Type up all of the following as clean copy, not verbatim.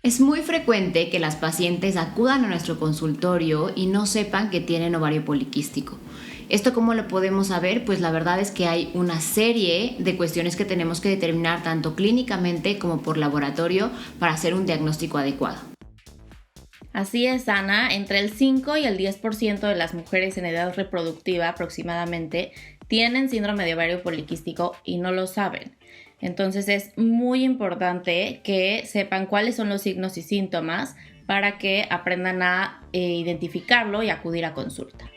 Es muy frecuente que las pacientes acudan a nuestro consultorio y no sepan que tienen ovario poliquístico. ¿Esto cómo lo podemos saber? Pues la verdad es que hay una serie de cuestiones que tenemos que determinar tanto clínicamente como por laboratorio para hacer un diagnóstico adecuado. Así es, Ana, entre el 5 y el 10% de las mujeres en edad reproductiva aproximadamente tienen síndrome de ovario poliquístico y no lo saben. Entonces es muy importante que sepan cuáles son los signos y síntomas para que aprendan a identificarlo y acudir a consulta.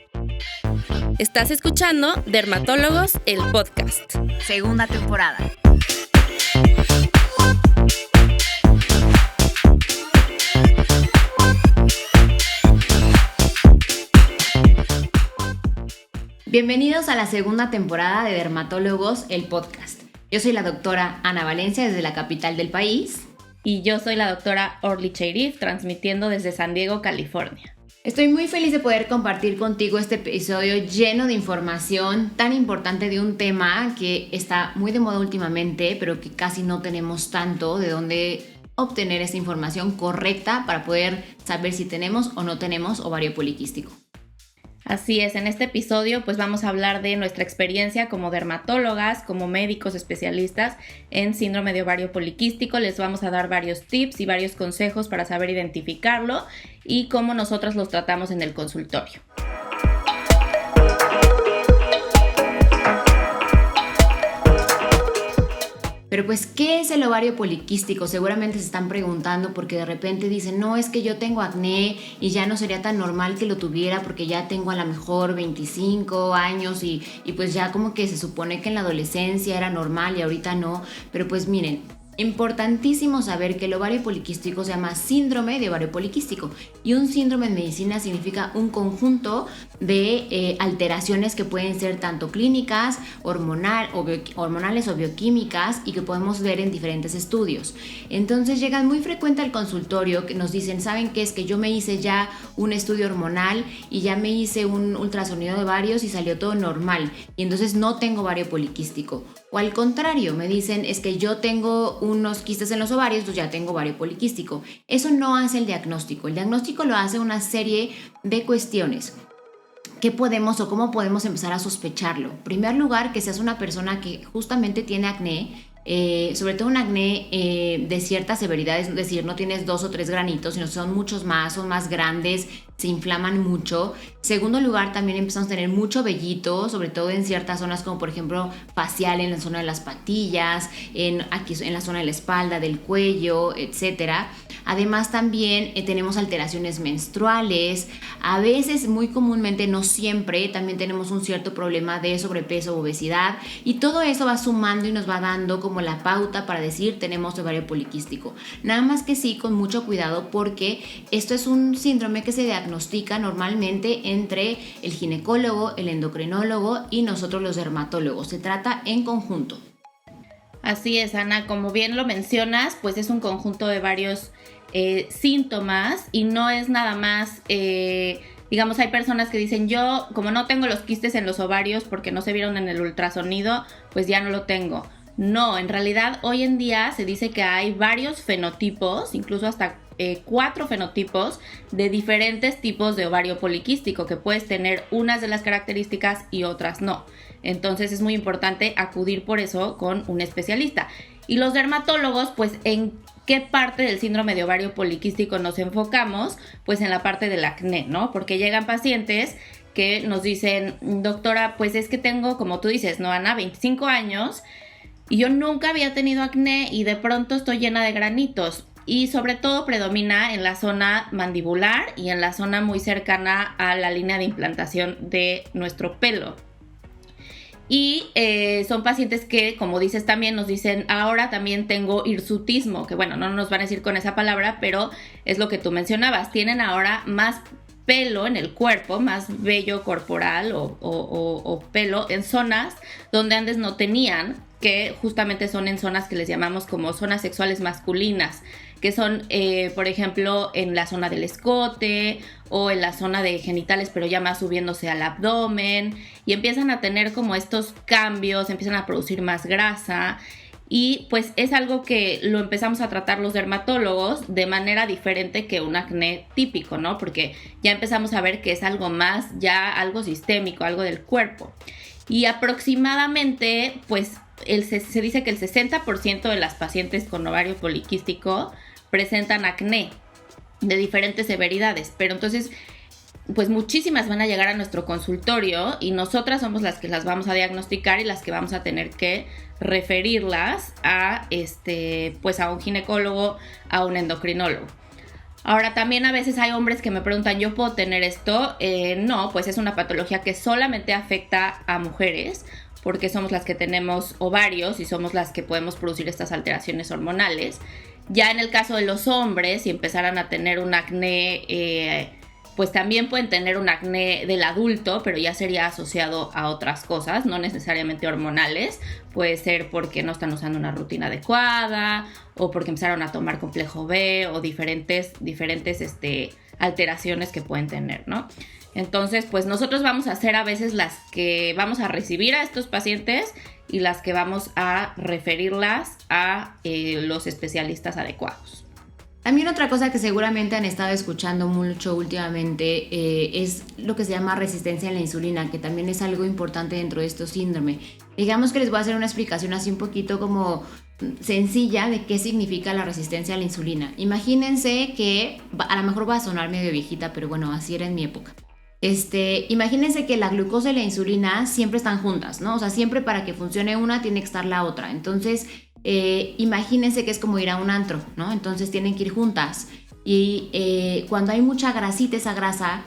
Estás escuchando Dermatólogos, el podcast. Segunda temporada. Bienvenidos a la segunda temporada de Dermatólogos, el podcast. Yo soy la doctora Ana Valencia desde la capital del país. Y yo soy la doctora Orly Cheirif, transmitiendo desde San Diego, California. Estoy muy feliz de poder compartir contigo este episodio lleno de información tan importante de un tema que está muy de moda últimamente, pero que casi no tenemos tanto de dónde obtener esta información correcta para poder saber si tenemos o no tenemos ovario poliquístico. Así es, en este episodio pues vamos a hablar de nuestra experiencia como dermatólogas, como médicos especialistas en síndrome de ovario poliquístico. Les vamos a dar varios tips y varios consejos para saber identificarlo y cómo nosotros los tratamos en el consultorio. Pero pues, ¿qué es el ovario poliquístico? Seguramente se están preguntando porque de repente dicen, no, es que yo tengo acné y ya no sería tan normal que lo tuviera porque ya tengo a lo mejor 25 años y pues ya como que se supone que en la adolescencia era normal y ahorita no. Pero pues miren, importantísimo saber que el ovario poliquístico se llama síndrome de ovario poliquístico y un síndrome en medicina significa un conjunto de alteraciones que pueden ser tanto clínicas, hormonales o bioquímicas y que podemos ver en diferentes estudios. Entonces llegan muy frecuente al consultorio que nos dicen, ¿saben qué? Es que yo me hice ya un estudio hormonal y ya me hice un ultrasonido de ovarios y salió todo normal y entonces no tengo ovario poliquístico. O al contrario, me dicen, es que yo tengo unos quistes en los ovarios, pues ya tengo ovario poliquístico. Eso no hace el diagnóstico. El diagnóstico lo hace una serie de cuestiones. ¿Qué podemos o cómo podemos empezar a sospecharlo? En primer lugar, que seas una persona que justamente tiene acné, sobre todo un acné de cierta severidad, es decir, no tienes 2 o 3 granitos, sino son muchos más, son más grandes, se inflaman mucho. Segundo lugar, también empezamos a tener mucho vellito, sobre todo en ciertas zonas como por ejemplo facial, en la zona de las patillas, aquí en la zona de la espalda, del cuello, etcétera. Además también tenemos alteraciones menstruales, a veces muy comúnmente, no siempre, también tenemos un cierto problema de sobrepeso o obesidad y todo eso va sumando y nos va dando como la pauta para decir tenemos ovario poliquístico. Nada más que sí, con mucho cuidado porque esto es un síndrome que se diagnostica normalmente entre el ginecólogo, el endocrinólogo y nosotros los dermatólogos. Se trata en conjunto. Así es, Ana, como bien lo mencionas, pues es un conjunto de varios síntomas y no es nada más, digamos, hay personas que dicen, yo como no tengo los quistes en los ovarios porque no se vieron en el ultrasonido, pues ya no lo tengo. No, en realidad hoy en día se dice que hay varios fenotipos, incluso hasta 4 fenotipos de diferentes tipos de ovario poliquístico, que puedes tener unas de las características y otras no. Entonces es muy importante acudir por eso con un especialista. Y los dermatólogos, pues, ¿en qué parte del síndrome de ovario poliquístico nos enfocamos? Pues en la parte del acné, ¿no? Porque llegan pacientes que nos dicen, doctora, pues es que tengo, como tú dices, ¿no, Ana? 25 años y yo nunca había tenido acné y de pronto estoy llena de granitos. Y sobre todo predomina en la zona mandibular y en la zona muy cercana a la línea de implantación de nuestro pelo. Y son pacientes que, como dices también, nos dicen, ahora también tengo hirsutismo, que bueno, no nos van a decir con esa palabra, pero es lo que tú mencionabas, tienen ahora más pelo en el cuerpo, más vello corporal o pelo en zonas donde antes no tenían, que justamente son en zonas que les llamamos como zonas sexuales masculinas, que son, por ejemplo, en la zona del escote o en la zona de genitales, pero ya más subiéndose al abdomen, y empiezan a tener como estos cambios, empiezan a producir más grasa y pues es algo que lo empezamos a tratar los dermatólogos de manera diferente que un acné típico, ¿no? Porque ya empezamos a ver que es algo más, ya algo sistémico, algo del cuerpo. Y aproximadamente, pues se dice que el 60% de las pacientes con ovario poliquístico presentan acné de diferentes severidades, pero entonces pues muchísimas van a llegar a nuestro consultorio y nosotras somos las que las vamos a diagnosticar y las que vamos a tener que referirlas a pues a un ginecólogo, a un endocrinólogo. Ahora también a veces hay hombres que me preguntan, ¿yo puedo tener esto? No, pues es una patología que solamente afecta a mujeres, porque somos las que tenemos ovarios y somos las que podemos producir estas alteraciones hormonales. Ya en el caso de los hombres, si empezaran a tener un acné, pues también pueden tener un acné del adulto, pero ya sería asociado a otras cosas, no necesariamente hormonales. Puede ser porque no están usando una rutina adecuada, o porque empezaron a tomar complejo B, o diferentes alteraciones que pueden tener, ¿no? Entonces, pues nosotros vamos a ser a veces las que vamos a recibir a estos pacientes y las que vamos a referirlas a los especialistas adecuados. También otra cosa que seguramente han estado escuchando mucho últimamente es lo que se llama resistencia a la insulina, que también es algo importante dentro de estos síndromes. Digamos que les voy a hacer una explicación así un poquito como sencilla de qué significa la resistencia a la insulina. Imagínense que, a lo mejor va a sonar medio viejita, pero bueno, así era en mi época. Imagínense que la glucosa y la insulina siempre están juntas, ¿no? O sea, siempre para que funcione una tiene que estar la otra. Entonces, imagínense que es como ir a un antro, ¿no? Entonces tienen que ir juntas. Y cuando hay mucha grasita, esa grasa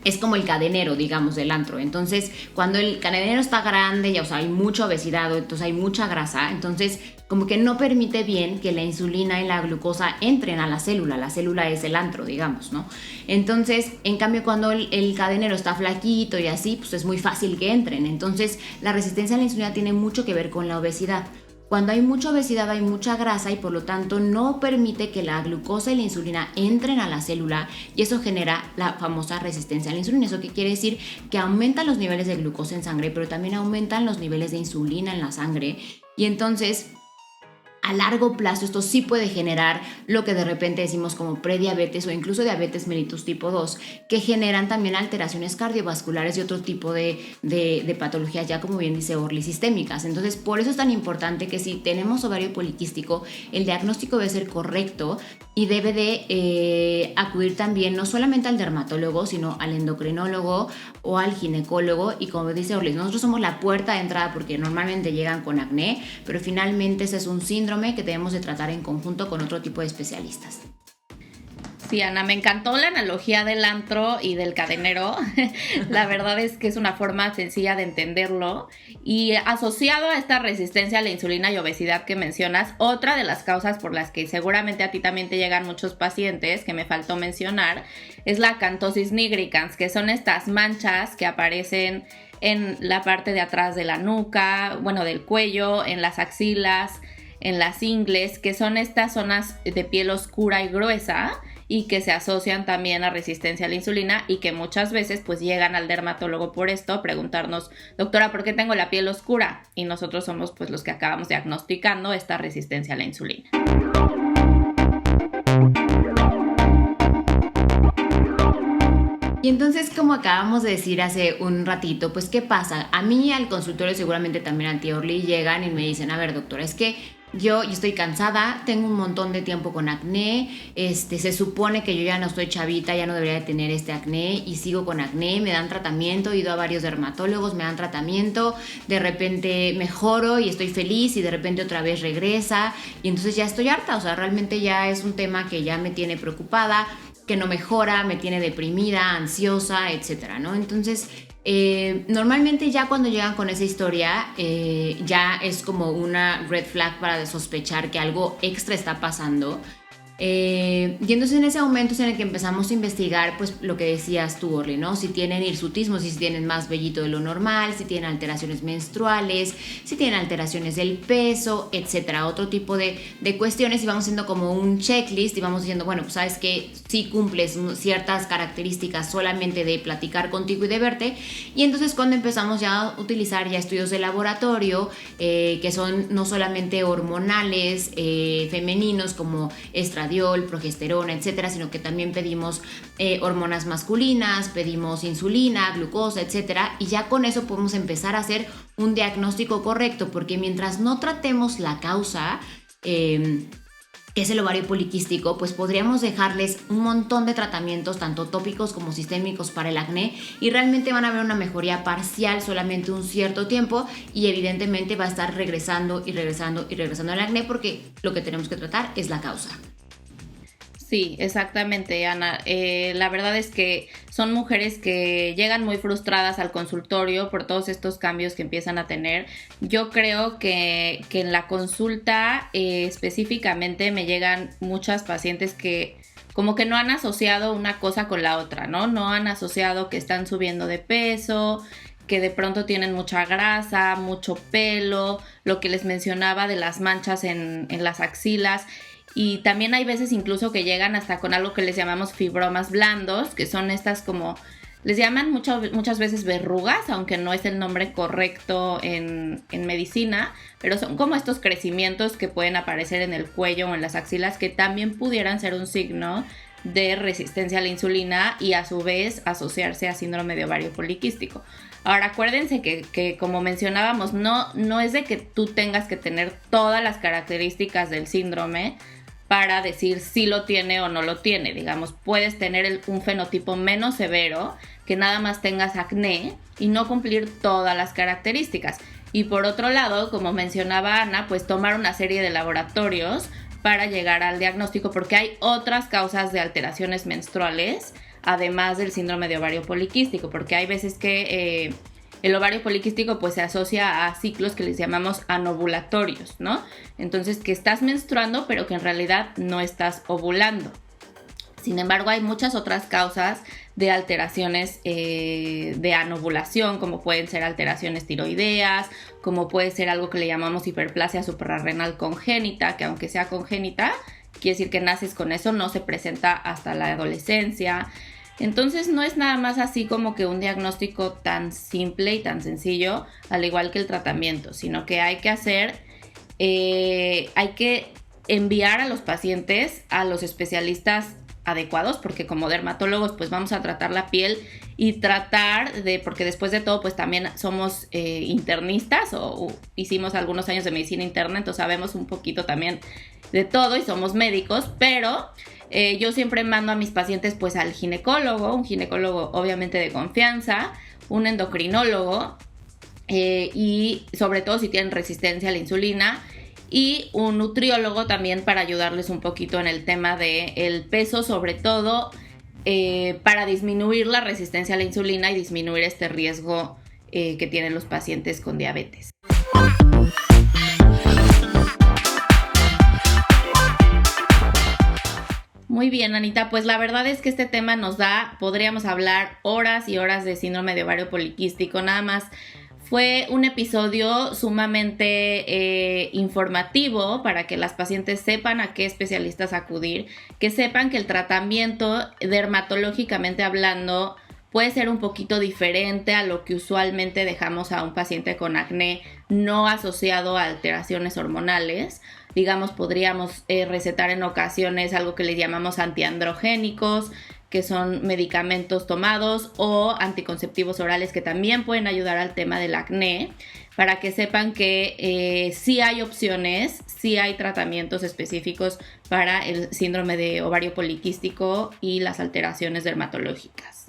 es como el cadenero, digamos, del antro. Entonces, cuando el cadenero está grande, ya, o sea, hay mucha obesidad, entonces hay mucha grasa, entonces como que no permite bien que la insulina y la glucosa entren a la célula es el antro, digamos, ¿no? Entonces, en cambio, cuando el cadenero está flaquito y así, pues es muy fácil que entren. Entonces, la resistencia a la insulina tiene mucho que ver con la obesidad. Cuando hay mucha obesidad hay mucha grasa y por lo tanto no permite que la glucosa y la insulina entren a la célula y eso genera la famosa resistencia a la insulina. ¿Eso qué quiere decir? Que aumentan los niveles de glucosa en sangre, pero también aumentan los niveles de insulina en la sangre y entonces a largo plazo esto sí puede generar lo que de repente decimos como prediabetes o incluso diabetes mellitus tipo 2, que generan también alteraciones cardiovasculares y otro tipo de patologías, ya como bien dice Orly, sistémicas. Entonces, por eso es tan importante que si tenemos ovario poliquístico, el diagnóstico debe ser correcto y debe de acudir también no solamente al dermatólogo, sino al endocrinólogo o al ginecólogo. Y como dice Orly, nosotros somos la puerta de entrada porque normalmente llegan con acné, pero finalmente ese es un síndrome que debemos de tratar en conjunto con otro tipo de especialistas. Sí, Ana, me encantó la analogía del antro y del cadenero. La verdad es que es una forma sencilla de entenderlo. Y asociado a esta resistencia a la insulina y obesidad que mencionas, otra de las causas por las que seguramente a ti también te llegan muchos pacientes, que me faltó mencionar, es la acanthosis nigricans, que son estas manchas que aparecen en la parte de atrás de la nuca, bueno, del cuello, en las axilas, en las ingles, que son estas zonas de piel oscura y gruesa y que se asocian también a resistencia a la insulina y que muchas veces pues llegan al dermatólogo por esto a preguntarnos, doctora, ¿por qué tengo la piel oscura? Y nosotros somos pues los que acabamos diagnosticando esta resistencia a la insulina. Y entonces, como acabamos de decir hace un ratito, pues ¿qué pasa? A mí al consultorio seguramente también a ti, Orly, llegan y me dicen, a ver, doctora, es que yo estoy cansada, tengo un montón de tiempo con acné, se supone que yo ya no estoy chavita, ya no debería de tener este acné y sigo con acné, me dan tratamiento, he ido a varios dermatólogos, me dan tratamiento, de repente mejoro y estoy feliz y de repente otra vez regresa y entonces ya estoy harta, o sea, realmente ya es un tema que ya me tiene preocupada, que no mejora, me tiene deprimida, ansiosa, etcétera, ¿no? Entonces, normalmente ya cuando llegan con esa historia, ya es como una red flag para sospechar que algo extra está pasando. Y entonces en ese momento es en el que empezamos a investigar, pues lo que decías tú, Orly, ¿no? Si tienen hirsutismo, si tienen más vellito de lo normal, si tienen alteraciones menstruales, si tienen alteraciones del peso, etcétera, otro tipo de cuestiones y vamos haciendo como un checklist y vamos diciendo, bueno, pues sabes que si cumples ciertas características solamente de platicar contigo y de verte. Y entonces cuando empezamos ya a utilizar ya estudios de laboratorio, que son no solamente hormonales, femeninos como estradiol, progesterona, etcétera, sino que también pedimos hormonas masculinas, pedimos insulina, glucosa, etcétera, y ya con eso podemos empezar a hacer un diagnóstico correcto, porque mientras no tratemos la causa, que es el ovario poliquístico, pues podríamos dejarles un montón de tratamientos, tanto tópicos como sistémicos para el acné, y realmente van a ver una mejoría parcial solamente un cierto tiempo, y evidentemente va a estar regresando y regresando y regresando el acné, porque lo que tenemos que tratar es la causa. Sí, exactamente, Ana. La verdad es que son mujeres que llegan muy frustradas al consultorio por todos estos cambios que empiezan a tener. Yo creo que en la consulta específicamente me llegan muchas pacientes que como que no han asociado una cosa con la otra, ¿no? No han asociado que están subiendo de peso, que de pronto tienen mucha grasa, mucho pelo, lo que les mencionaba de las manchas en las axilas. Y también hay veces incluso que llegan hasta con algo que les llamamos fibromas blandos, que son estas como, les llaman muchas veces verrugas, aunque no es el nombre correcto en medicina, pero son como estos crecimientos que pueden aparecer en el cuello o en las axilas, que también pudieran ser un signo de resistencia a la insulina y a su vez asociarse a síndrome de ovario poliquístico. Ahora acuérdense que como mencionábamos, no es de que tú tengas que tener todas las características del síndrome para decir si lo tiene o no lo tiene. Digamos, puedes tener un fenotipo menos severo, que nada más tengas acné y no cumplir todas las características. Y por otro lado, como mencionaba Ana, pues tomar una serie de laboratorios para llegar al diagnóstico, porque hay otras causas de alteraciones menstruales, además del síndrome de ovario poliquístico, porque hay veces que el ovario poliquístico pues se asocia a ciclos que les llamamos anovulatorios, ¿no? Entonces que estás menstruando pero que en realidad no estás ovulando. Sin embargo, hay muchas otras causas de alteraciones de anovulación, como pueden ser alteraciones tiroideas, como puede ser algo que le llamamos hiperplasia suprarrenal congénita, que aunque sea congénita, quiere decir que naces con eso, no se presenta hasta la adolescencia. Entonces no es nada más así como que un diagnóstico tan simple y tan sencillo, al igual que el tratamiento, sino que hay que enviar a los pacientes a los especialistas adecuados, porque como dermatólogos pues vamos a tratar la piel y porque después de todo pues también somos internistas o hicimos algunos años de medicina interna, entonces sabemos un poquito también de todo y somos médicos, pero yo siempre mando a mis pacientes pues al ginecólogo, un ginecólogo obviamente de confianza, un endocrinólogo y sobre todo si tienen resistencia a la insulina, y un nutriólogo también para ayudarles un poquito en el tema del peso, sobre todo para disminuir la resistencia a la insulina y disminuir este riesgo que tienen los pacientes con diabetes. Muy bien, Anita, pues la verdad es que este tema podríamos hablar horas y horas de síndrome de ovario poliquístico, nada más. Fue un episodio sumamente informativo para que las pacientes sepan a qué especialistas acudir, que sepan que el tratamiento dermatológicamente hablando puede ser un poquito diferente a lo que usualmente dejamos a un paciente con acné no asociado a alteraciones hormonales. Digamos, podríamos recetar en ocasiones algo que les llamamos antiandrogénicos, que son medicamentos tomados, o anticonceptivos orales que también pueden ayudar al tema del acné, para que sepan que sí hay opciones, sí hay tratamientos específicos para el síndrome de ovario poliquístico y las alteraciones dermatológicas.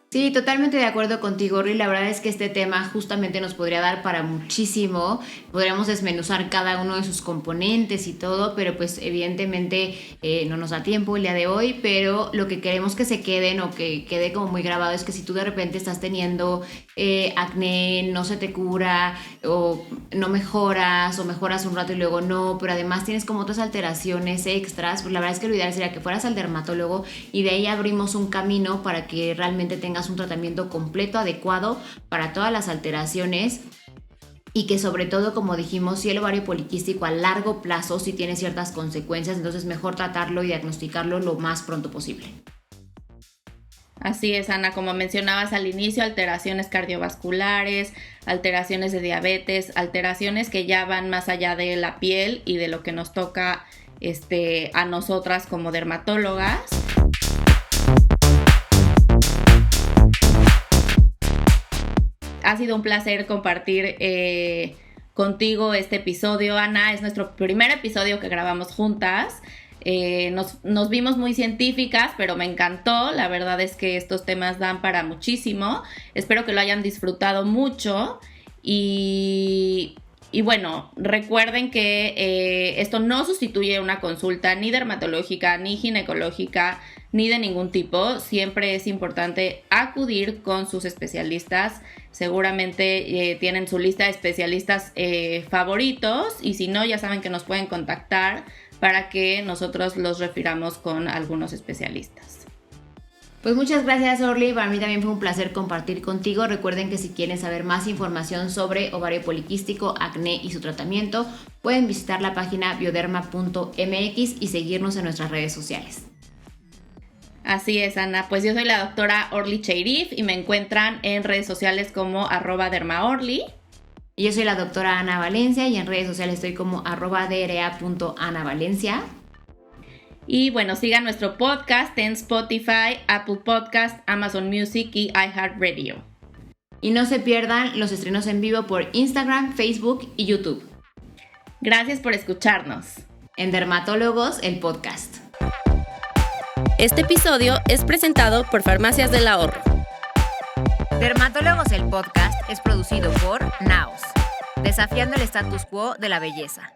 Sí, totalmente de acuerdo contigo, Ri. La verdad es que este tema justamente nos podría dar para muchísimo. Podríamos desmenuzar cada uno de sus componentes y todo, pero pues evidentemente no nos da tiempo el día de hoy, pero lo que queremos que se queden o que quede como muy grabado es que si tú de repente estás teniendo acné, no se te cura o no mejoras o mejoras un rato y luego no, pero además tienes como otras alteraciones extras, pues la verdad es que lo ideal sería que fueras al dermatólogo y de ahí abrimos un camino para que realmente tengas un tratamiento completo, adecuado para todas las alteraciones y que sobre todo, como dijimos, si el ovario poliquístico a largo plazo sí tiene ciertas consecuencias, entonces mejor tratarlo y diagnosticarlo lo más pronto posible. Así es, Ana, como mencionabas al inicio, alteraciones cardiovasculares, alteraciones de diabetes, alteraciones que ya van más allá de la piel y de lo que nos toca a nosotras como dermatólogas. Ha sido un placer compartir contigo este episodio, Ana. Es nuestro primer episodio que grabamos juntas. Nos vimos muy científicas, pero me encantó. La verdad es que estos temas dan para muchísimo. Espero que lo hayan disfrutado mucho. Y bueno, recuerden que esto no sustituye una consulta ni dermatológica, ni ginecológica, ni de ningún tipo. Siempre es importante acudir con sus especialistas. Seguramente tienen su lista de especialistas favoritos, y si no, ya saben que nos pueden contactar para que nosotros los refiramos con algunos especialistas. Pues muchas gracias, Orly. Para mí también fue un placer compartir contigo. Recuerden que si quieren saber más información sobre ovario poliquístico, acné y su tratamiento, pueden visitar la página bioderma.mx y seguirnos en nuestras redes sociales. Así es, Ana. Pues yo soy la doctora Orly Cheirif y me encuentran en redes sociales como @dermaorly. Y yo soy la doctora Ana Valencia y en redes sociales estoy como @dra.anavalencia. Y bueno, sigan nuestro podcast en Spotify, Apple Podcast, Amazon Music y iHeartRadio. Y no se pierdan los estrenos en vivo por Instagram, Facebook y YouTube. Gracias por escucharnos. En Dermatólogos, el podcast. Este episodio es presentado por Farmacias del Ahorro. Dermatólogos, el podcast es producido por Naos, desafiando el status quo de la belleza.